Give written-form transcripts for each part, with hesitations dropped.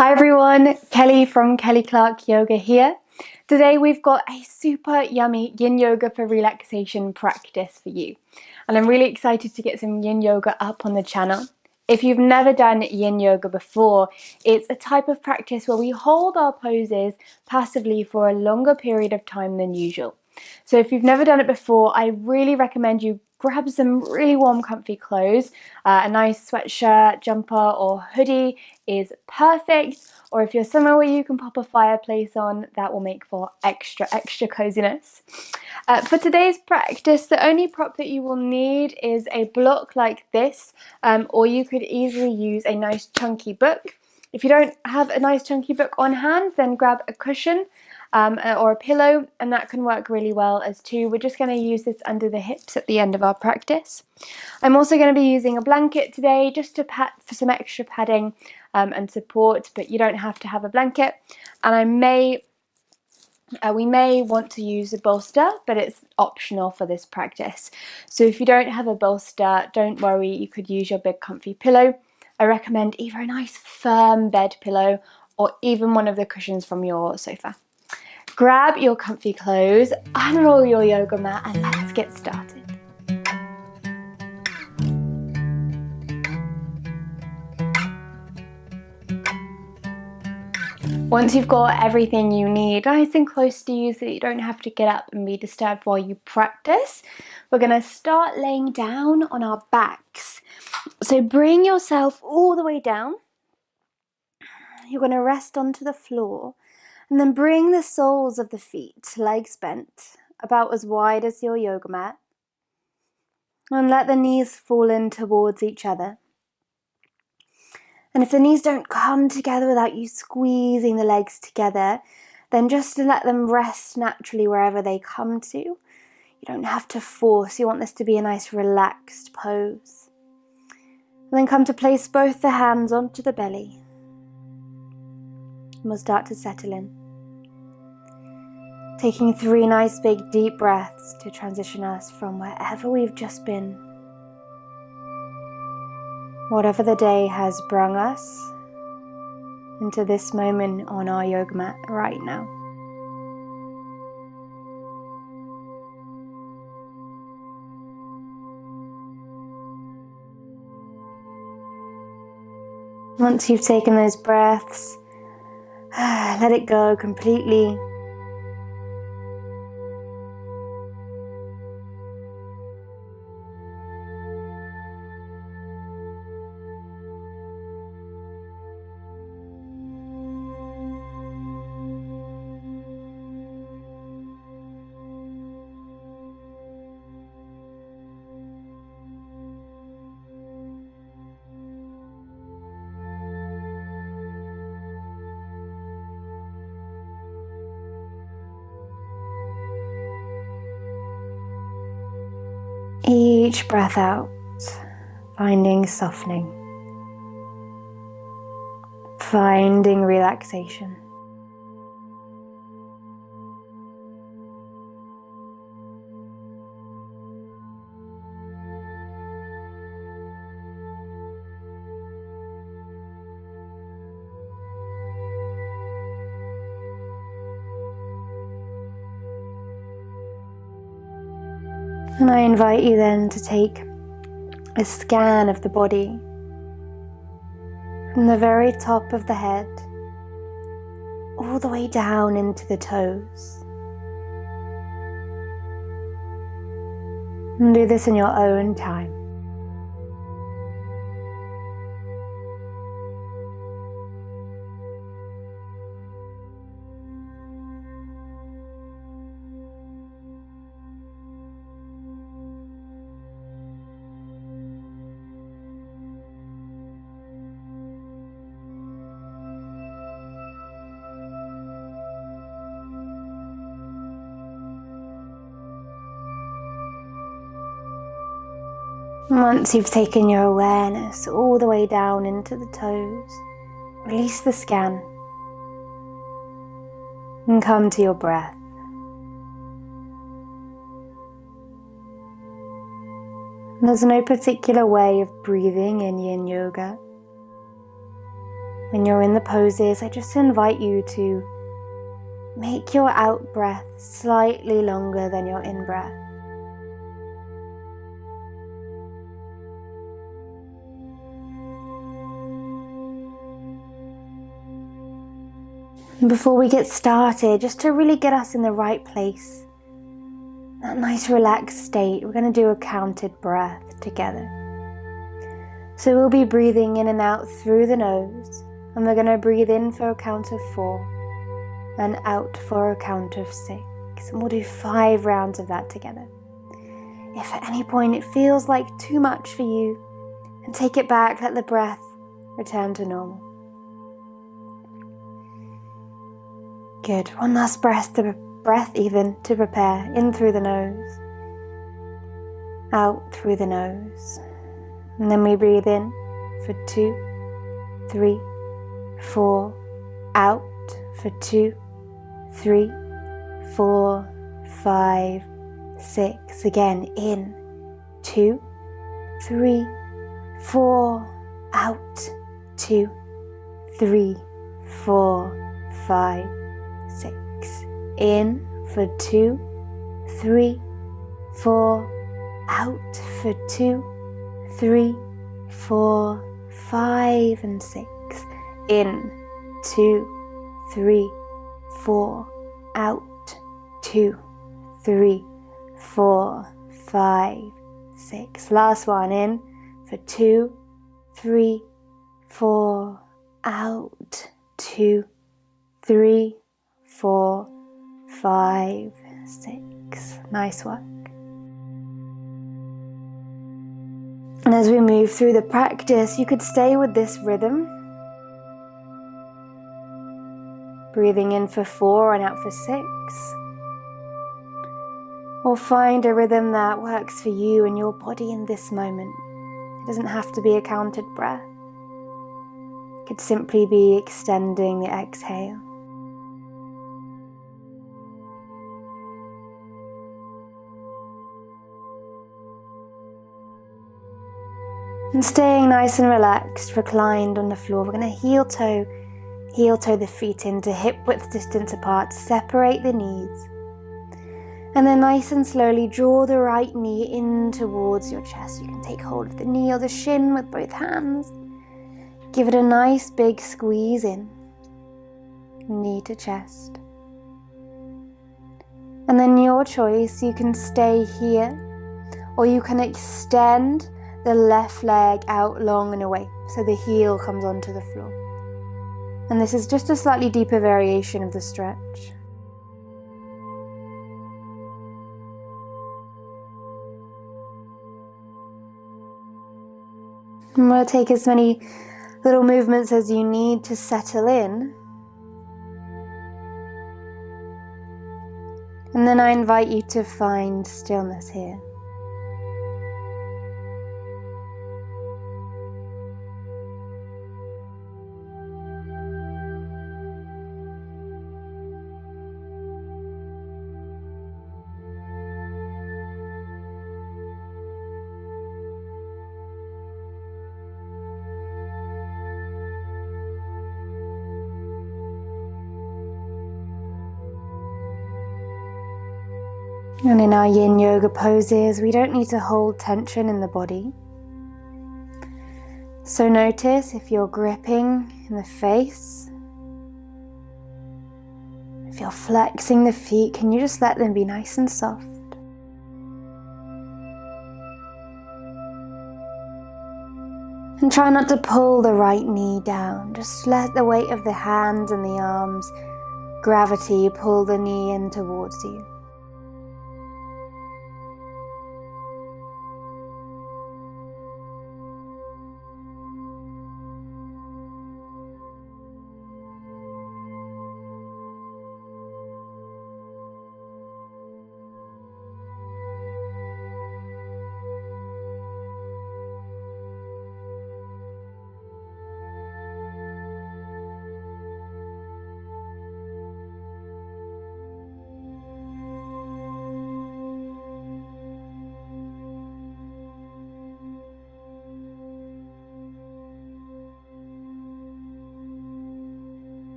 Hi everyone, Kelly from Kelly Clarke Yoga here. Today we've got a super yummy Yin Yoga for relaxation practice for you. And I'm really excited to get some Yin Yoga up on the channel. If you've never done Yin Yoga before, it's a type of practice where we hold our poses passively for a longer period of time than usual. So if you've never done it before, I really recommend you grab some really warm, comfy clothes. A nice sweatshirt, jumper or hoodie is perfect. Or if you're somewhere where you can pop a fireplace on, that will make for extra coziness. For today's practice, the only prop that you will need is a block like this, or you could easily use a nice chunky book. If you don't have a nice chunky book on hand, then grab a cushion or a pillow, and that can work really well as too. We're just going to use this under the hips at the end of our practice. I'm also going to be using a blanket today just to pat for some extra padding and support, but you don't have to have a blanket. And we may want to use a bolster, but it's optional for this practice. So if you don't have a bolster, don't worry, you could use your big comfy pillow. I recommend either a nice firm bed pillow or even one of the cushions from your sofa. Grab your comfy clothes, unroll your yoga mat, and let's get started. Once you've got everything you need nice and close to you so that you don't have to get up and be disturbed while you practice, we're going to start laying down on our backs. So bring yourself all the way down. You're going to rest onto the floor and then bring the soles of the feet, legs bent, about as wide as your yoga mat. And let the knees fall in towards each other. And if the knees don't come together without you squeezing the legs together, then just let them rest naturally wherever they come to. You don't have to force. You want this to be a nice relaxed pose. And then come to place both the hands onto the belly. And we'll start to settle in. Taking 3 nice big deep breaths to transition us from wherever we've just been. Whatever the day has brung us into this moment on our yoga mat right now. Once you've taken those breaths, let it go completely. Each breath out, finding softening, finding relaxation. And I invite you then to take a scan of the body from the very top of the head all the way down into the toes. And do this in your own time. Once you've taken your awareness all the way down into the toes, release the scan and come to your breath. There's no particular way of breathing in Yin Yoga. When you're in the poses, I just invite you to make your out breath slightly longer than your in breath. And before we get started, just to really get us in the right place, that nice relaxed state, we're going to do a counted breath together. So we'll be breathing in and out through the nose, and we're going to breathe in for a count of 4 and out for a count of 6. And we'll do 5 rounds of that together. If at any point it feels like too much for you, then take it back, let the breath return to normal. Good. One last breath to prepare. In through the nose, out through the nose. And then we breathe in for 2, 3, 4, out for 2, 3, 4, 5, 6. Again, in 2, 3, 4, out 2, 3, 4, 5, 6. In for 2, 3, 4, out for 2, 3, 4, 5 and 6. In 2, 3, 4, out 2, 3, 4, 5, 6. Last one, in for 2, 3, 4, out 2, 3, 4, 5, 6. Nice work. And as we move through the practice, you could stay with this rhythm. Breathing in for 4 and out for 6. Or find a rhythm that works for you and your body in this moment. It doesn't have to be a counted breath. It could simply be extending the exhale. And staying nice and relaxed, reclined on the floor, we're going to heel toe the feet into hip width distance apart, separate the knees. And then nice and slowly draw the right knee in towards your chest. You can take hold of the knee or the shin with both hands. Give it a nice big squeeze in, knee to chest. And then your choice, you can stay here or you can extend the left leg out long and away so the heel comes onto the floor. And this is just a slightly deeper variation of the stretch. And we'll take as many little movements as you need to settle in. And then I invite you to find stillness here. And in our Yin Yoga poses, we don't need to hold tension in the body. So notice if you're gripping in the face, if you're flexing the feet, can you just let them be nice and soft? And try not to pull the right knee down. Just let the weight of the hands and the arms, gravity, pull the knee in towards you.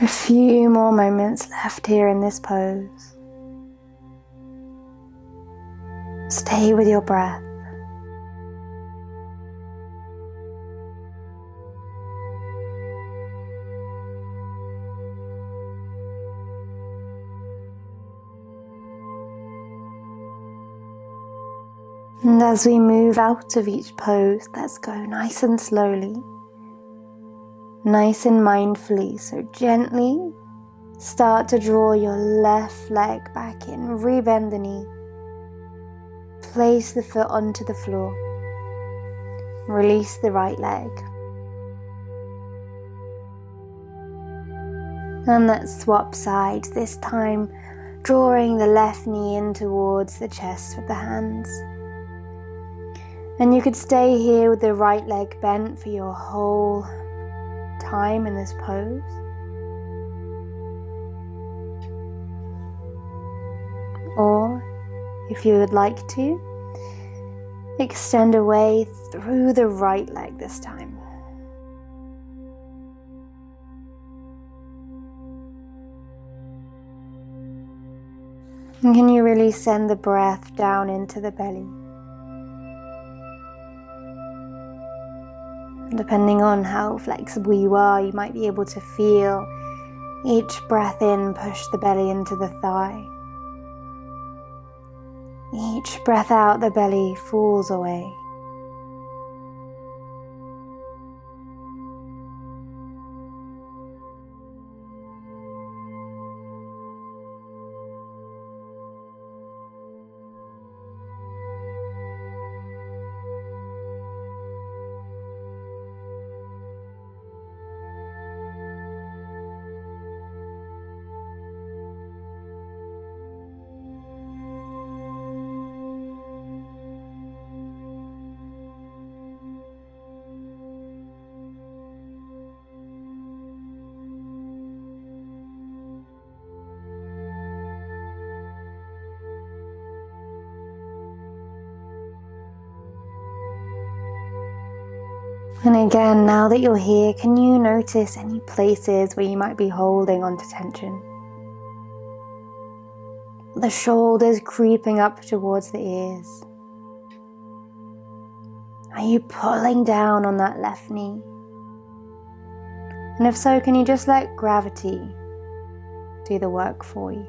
A few more moments left here in this pose. Stay with your breath. And as we move out of each pose, let's go nice and slowly, nice and mindfully. So gently start to draw your left leg back in, rebend the knee, place the foot onto the floor, release the right leg. And let's swap sides, this time drawing the left knee in towards the chest with the hands. And you could stay here with the right leg bent for your whole time in this pose. Or, if you would like to, extend away through the right leg this time. And can you really send the breath down into the belly? Depending on how flexible you are, you might be able to feel each breath in push the belly into the thigh. Each breath out, the belly falls away. And again, now that you're here, can you notice any places where you might be holding onto tension? The shoulders creeping up towards the ears. Are you pulling down on that left knee? And if so, can you just let gravity do the work for you?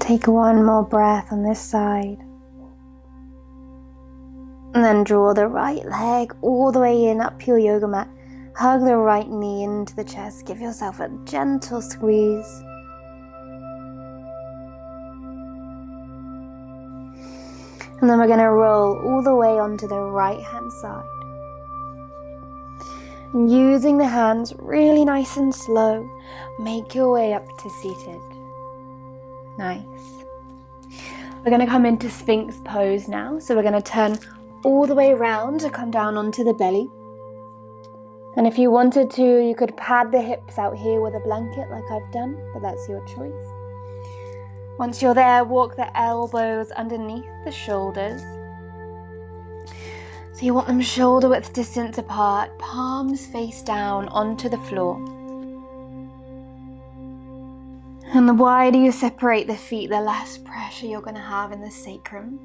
Take one more breath on this side. And then draw the right leg all the way in up your yoga mat. Hug the right knee into the chest. Give yourself a gentle squeeze. And then we're going to roll all the way onto the right hand side. And using the hands really nice and slow, make your way up to seated. Nice. We're going to come into Sphinx pose now. So we're going to turn all the way around to come down onto the belly. And if you wanted to, you could pad the hips out here with a blanket like I've done, but that's your choice. Once you're there, walk the elbows underneath the shoulders. So you want them shoulder width distance apart, palms face down onto the floor. And the wider you separate the feet, the less pressure you're going to have in the sacrum.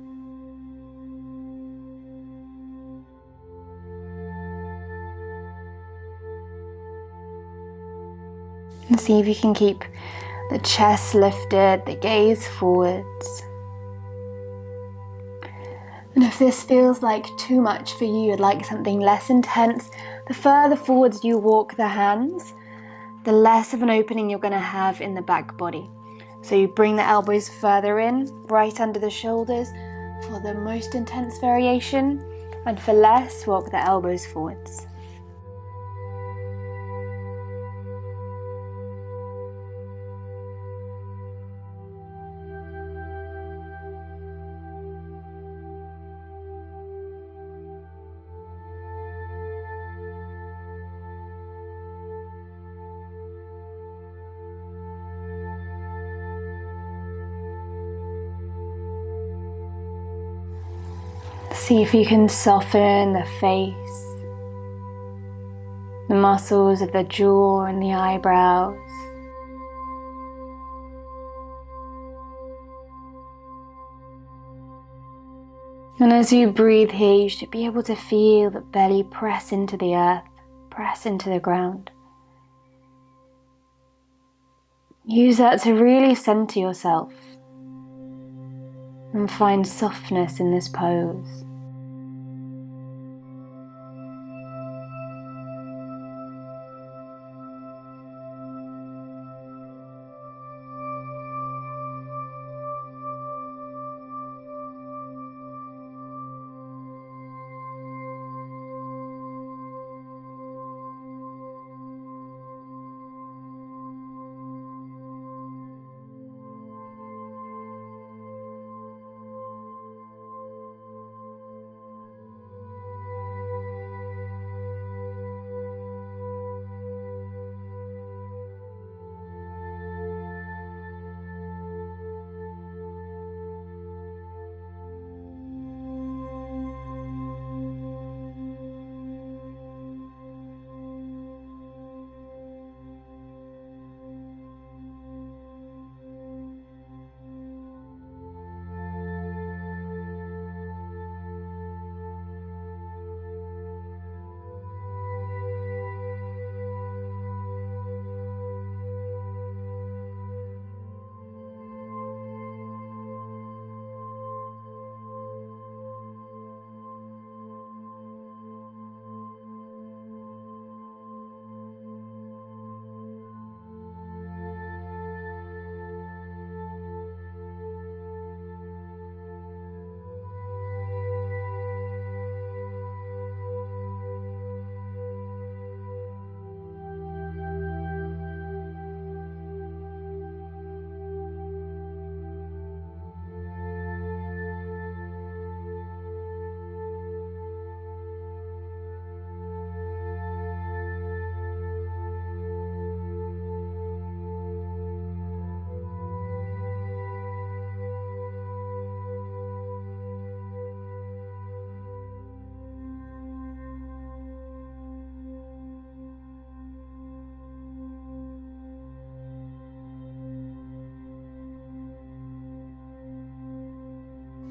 And see if you can keep the chest lifted, the gaze forwards. And if this feels like too much for you, you'd like something less intense, the further forwards you walk the hands, the less of an opening you're going to have in the back body. So you bring the elbows further in, right under the shoulders for the most intense variation, and for less, walk the elbows forwards. See if you can soften the face, the muscles of the jaw and the eyebrows. And as you breathe here, you should be able to feel the belly press into the earth, press into the ground. Use that to really center yourself and find softness in this pose.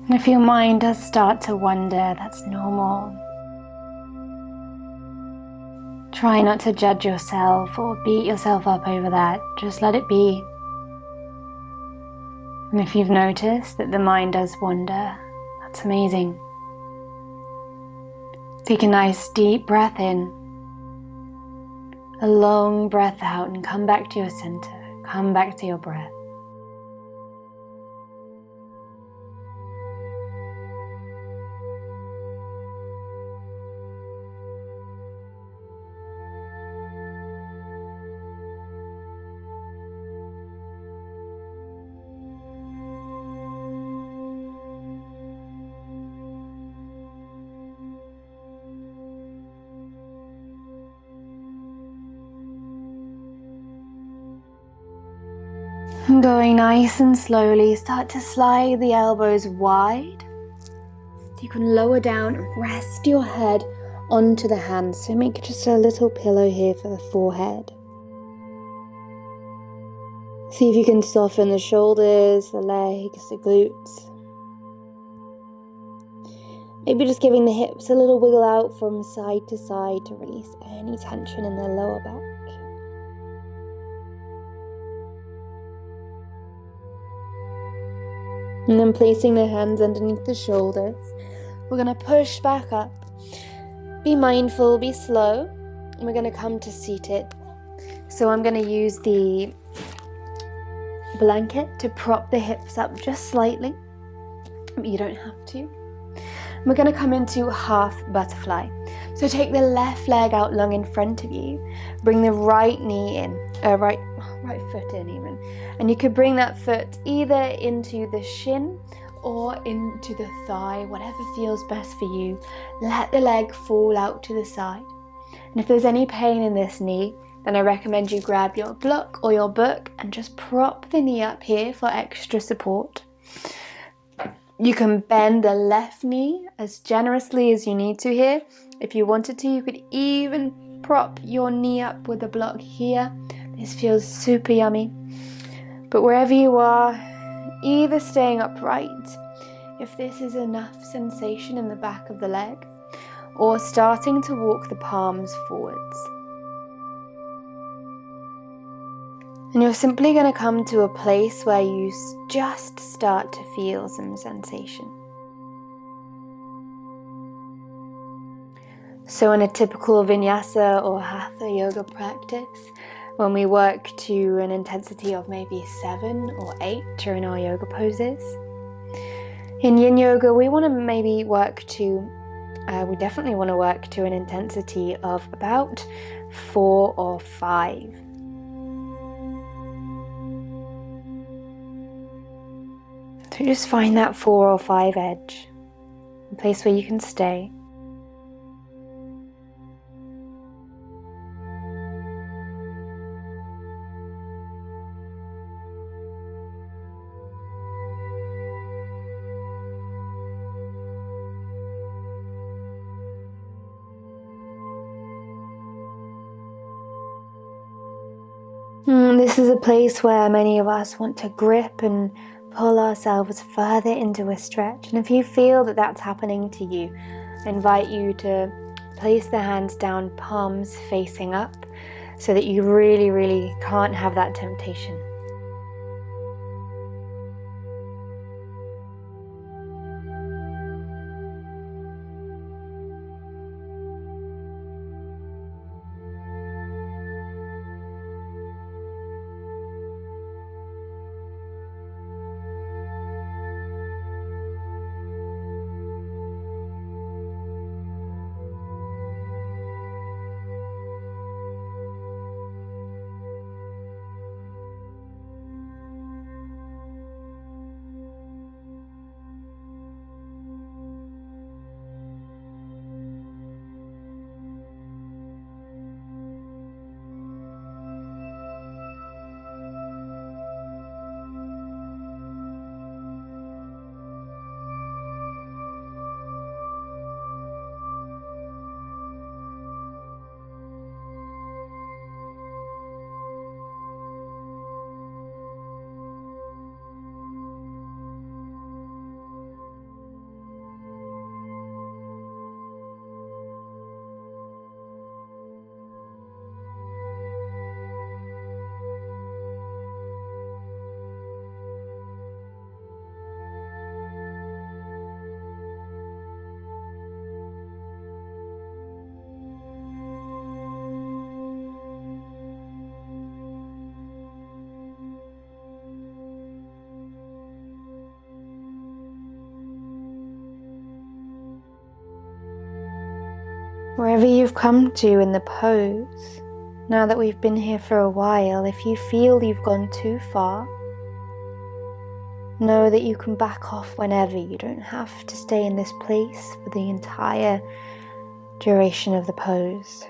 And if your mind does start to wander, that's normal. Try not to judge yourself or beat yourself up over that. Just let it be. And if you've noticed that the mind does wander, that's amazing. Take a nice deep breath in, a long breath out, and come back to your center. Come back to your breath. And going nice and slowly, start to slide the elbows wide. You can lower down and rest your head onto the hands. So make just a little pillow here for the forehead. See if you can soften the shoulders, the legs, the glutes. Maybe just giving the hips a little wiggle out from side to side to release any tension in the lower back. And then placing the hands underneath the shoulders, we're going to push back up. Be mindful, be slow, and we're going to come to seated. So I'm going to use the blanket to prop the hips up just slightly, but you don't have to. We're going to come into half butterfly. So take the left leg out long in front of you, bring the right knee in, right foot in even, and you could bring that foot either into the shin or into the thigh, whatever feels best for you. Let the leg fall out to the side. And if there's any pain in this knee, then I recommend you grab your block or your book and just prop the knee up here for extra support. You can bend the left knee as generously as you need to here. If you wanted to, you could even prop your knee up with a block here. This feels super yummy. But wherever you are, either staying upright, if this is enough sensation in the back of the leg, or starting to walk the palms forwards. And you're simply going to come to a place where you just start to feel some sensation. So in a typical vinyasa or hatha yoga practice, when we work to an intensity of maybe 7 or 8 during our yoga poses, in Yin Yoga we want to maybe work to, we definitely want to work to an intensity of about 4 or 5. So just find that 4 or 5 edge, a place where you can stay. This is a place where many of us want to grip and pull ourselves further into a stretch. And if you feel that that's happening to you, I invite you to place the hands down, palms facing up, so that you really can't have that temptation. Wherever you've come to in the pose, now that we've been here for a while, if you feel you've gone too far, know that you can back off whenever. You don't have to stay in this place for the entire duration of the pose.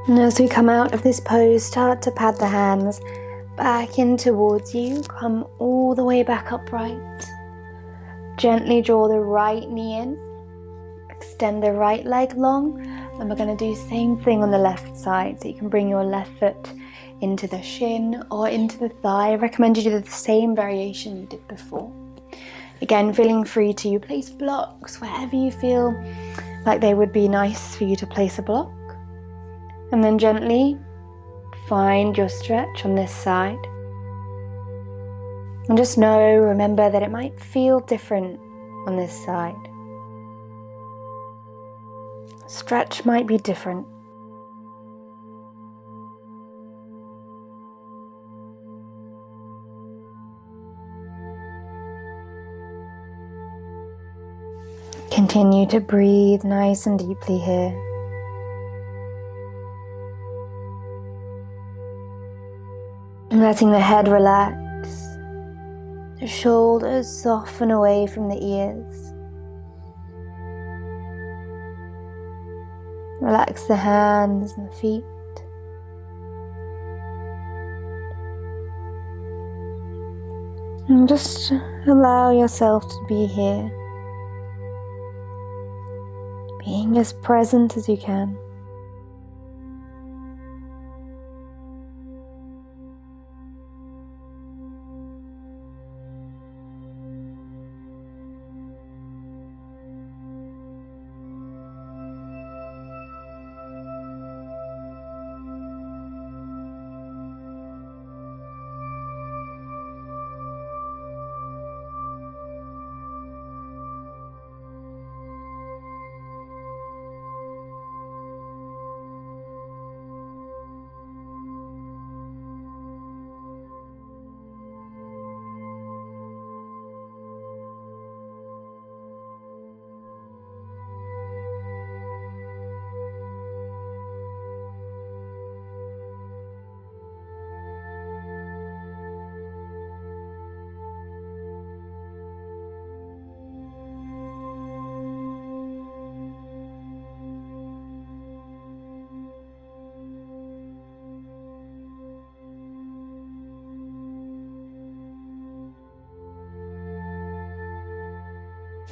And as we come out of this pose, start to pad the hands back in towards you. Come all the way back upright. Gently draw the right knee in. Extend the right leg long. And we're going to do the same thing on the left side. So you can bring your left foot into the shin or into the thigh. I recommend you do the same variation you did before. Again, feeling free to place blocks wherever you feel like they would be nice for you to place a block. And then gently find your stretch on this side. And just remember that it might feel different on this side. Stretch might be different. Continue to breathe nice and deeply here. Letting the head relax, the shoulders soften away from the ears. Relax the hands and the feet. And just allow yourself to be here, being as present as you can.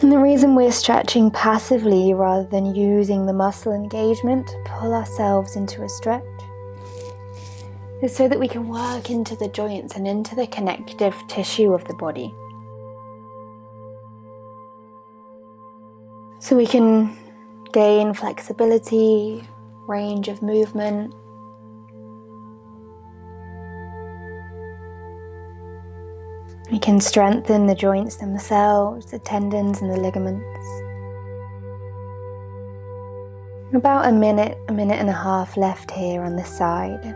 And the reason we're stretching passively rather than using the muscle engagement to pull ourselves into a stretch is so that we can work into the joints and into the connective tissue of the body. So we can gain flexibility, range of movement. We can strengthen the joints themselves, the tendons and the ligaments. About a minute and a half left here on this side.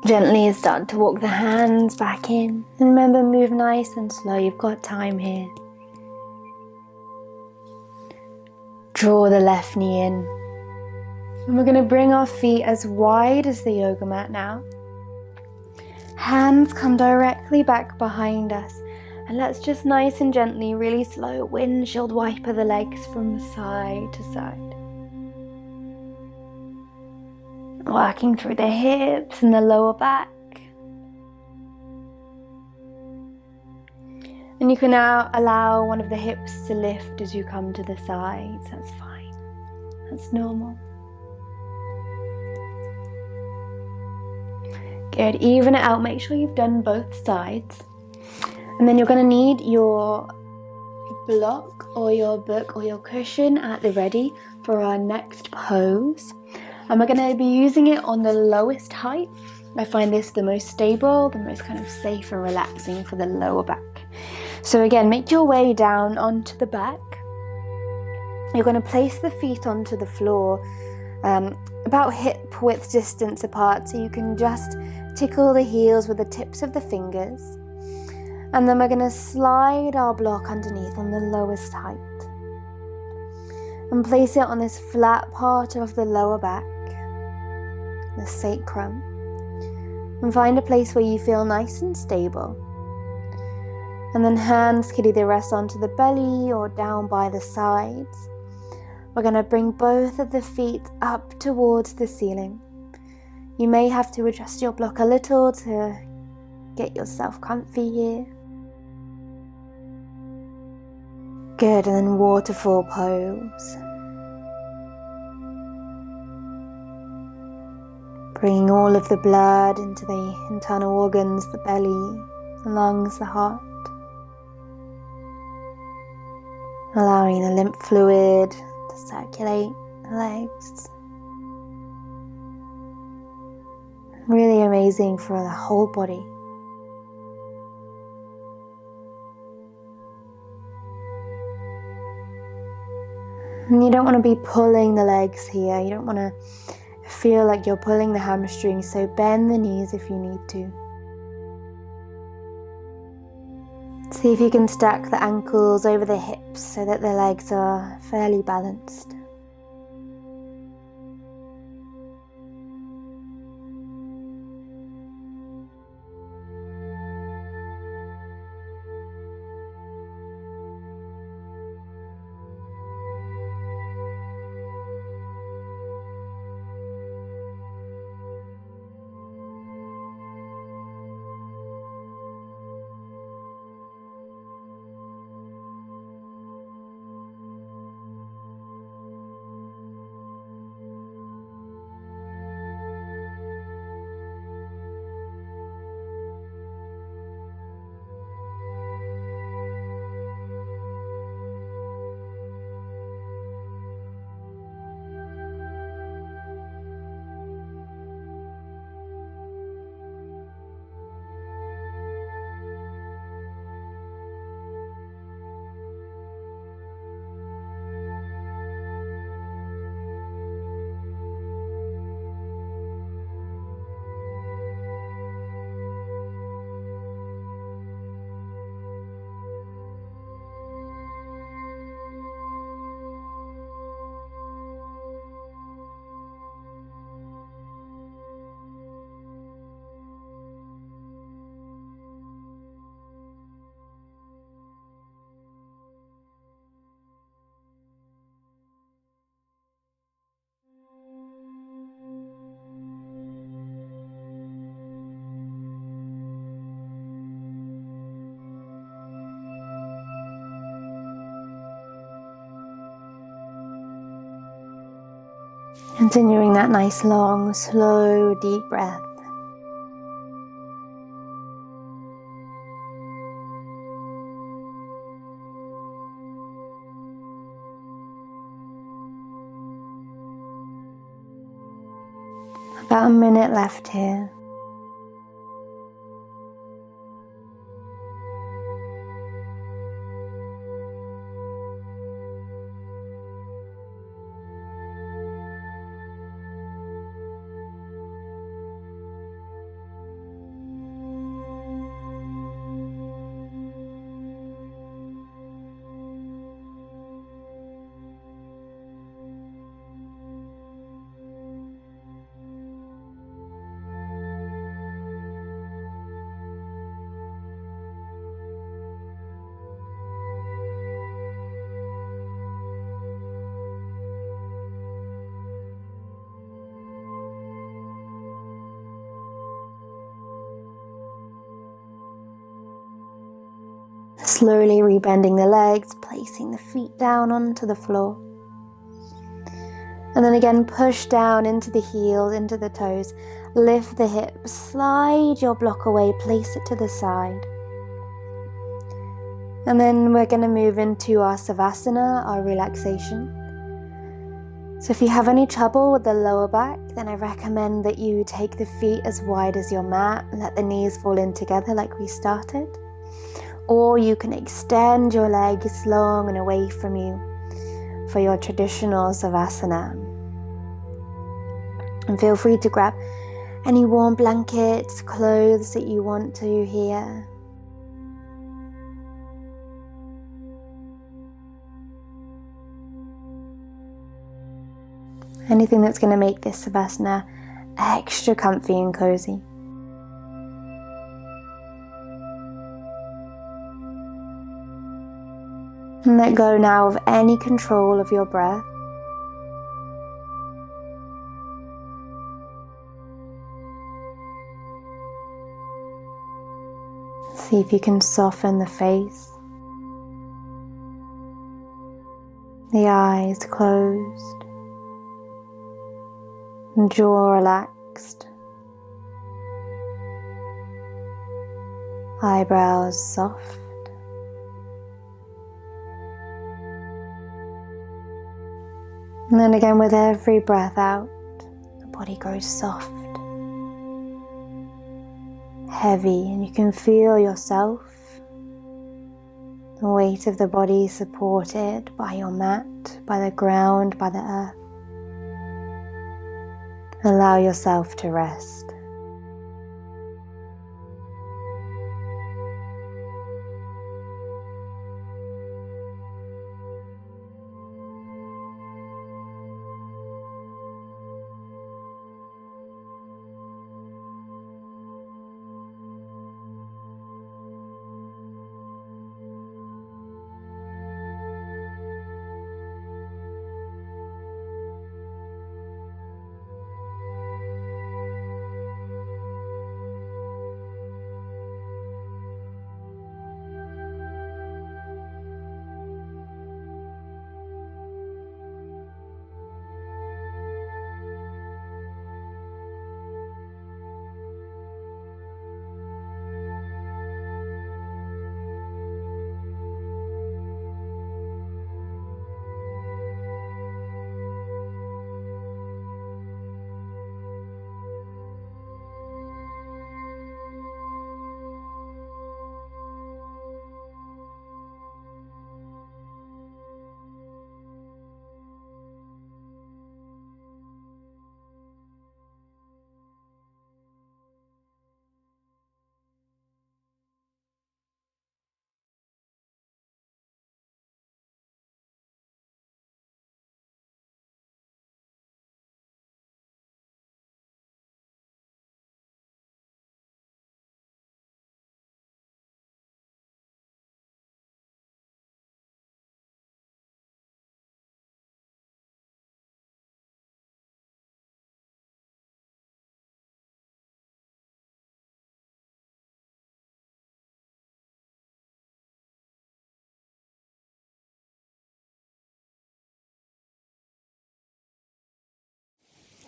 Gently start to walk the hands back in. And remember, move nice and slow. You've got time here. Draw the left knee in. And we're going to bring our feet as wide as the yoga mat now. Hands come directly back behind us. And let's just nice and gently, really slow, windshield wiper the legs from side to side. Working through the hips and the lower back. And you can now allow one of the hips to lift as you come to the sides. That's fine. That's normal. Good. Even it out. Make sure you've done both sides. And then you're going to need your block or your book or your cushion at the ready for our next pose. And we're going to be using it on the lowest height. I find this the most stable, the most kind of safe and relaxing for the lower back. So again, make your way down onto the back. You're going to place the feet onto the floor about hip width distance apart, so you can just tickle the heels with the tips of the fingers. And then we're going to slide our block underneath on the lowest height. And place it on this flat part of the lower back, the sacrum. And find a place where you feel nice and stable. And then hands can either rest onto the belly or down by the sides. We're going to bring both of the feet up towards the ceiling. You may have to adjust your block a little to get yourself comfy here. Good, and then waterfall pose. Bringing all of the blood into the internal organs, the belly, the lungs, the heart. Allowing the lymph fluid to circulate the legs. Really amazing for the whole body. And you don't want to be pulling the legs here. You don't want to feel like you're pulling the hamstrings, so bend the knees if you need to. See if you can stack the ankles over the hips so that the legs are fairly balanced. Continuing that nice long, slow, deep breath. About a minute left here. Slowly rebending the legs, placing the feet down onto the floor. And then again, push down into the heels, into the toes. Lift the hips, slide your block away, place it to the side. And then we're going to move into our Savasana, our relaxation. So if you have any trouble with the lower back, then I recommend that you take the feet as wide as your mat, let the knees fall in together like we started. Or you can extend your legs long and away from you for your traditional Savasana. And feel free to grab any warm blankets, clothes that you want to here. Anything that's going to make this Savasana extra comfy and cozy. And let go now of any control of your breath. See if you can soften the face, the eyes closed, and jaw relaxed, eyebrows soft. And then again, with every breath out, the body grows soft, heavy, and you can feel yourself, the weight of the body supported by your mat, by the ground, by the earth. Allow yourself to rest.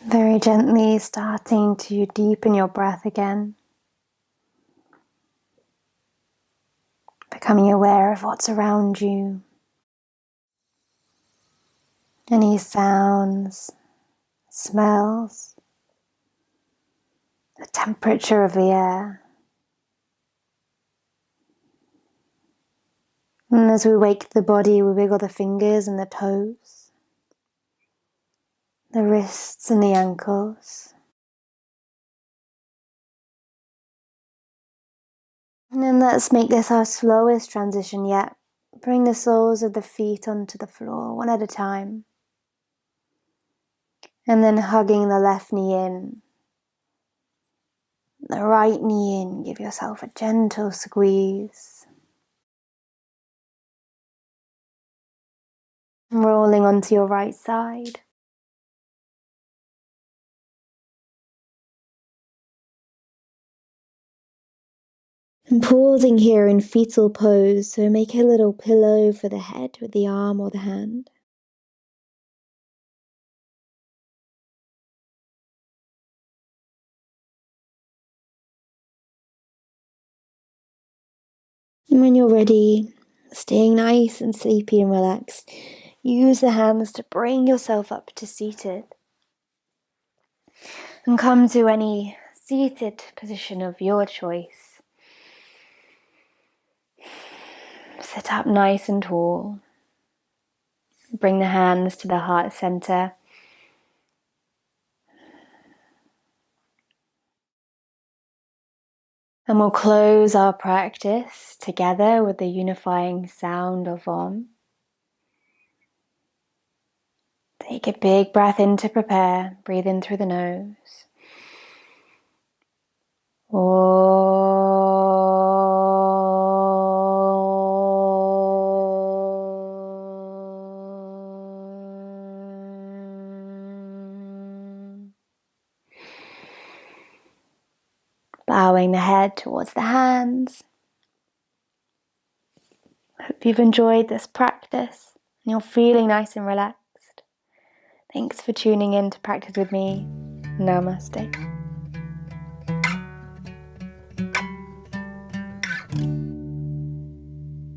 Very gently starting to deepen your breath again. Becoming aware of what's around you. Any sounds, smells, the temperature of the air. And as we wake the body, we wiggle the fingers and the toes, the wrists and the ankles. And then let's make this our slowest transition yet. Bring the soles of the feet onto the floor, one at a time. And then hugging the left knee in. The right knee in, give yourself a gentle squeeze. Rolling onto your right side. And pausing here in fetal pose, so make a little pillow for the head with the arm or the hand. And when you're ready, staying nice and sleepy and relaxed, use the hands to bring yourself up to seated. And come to any seated position of your choice. Sit up nice and tall. Bring the hands to the heart center. And we'll close our practice together with the unifying sound of Om. Take a big breath in to prepare. Breathe in through the nose. Bowing the head towards the hands. Hope you've enjoyed this practice and you're feeling nice and relaxed. Thanks for tuning in to practice with me. Namaste.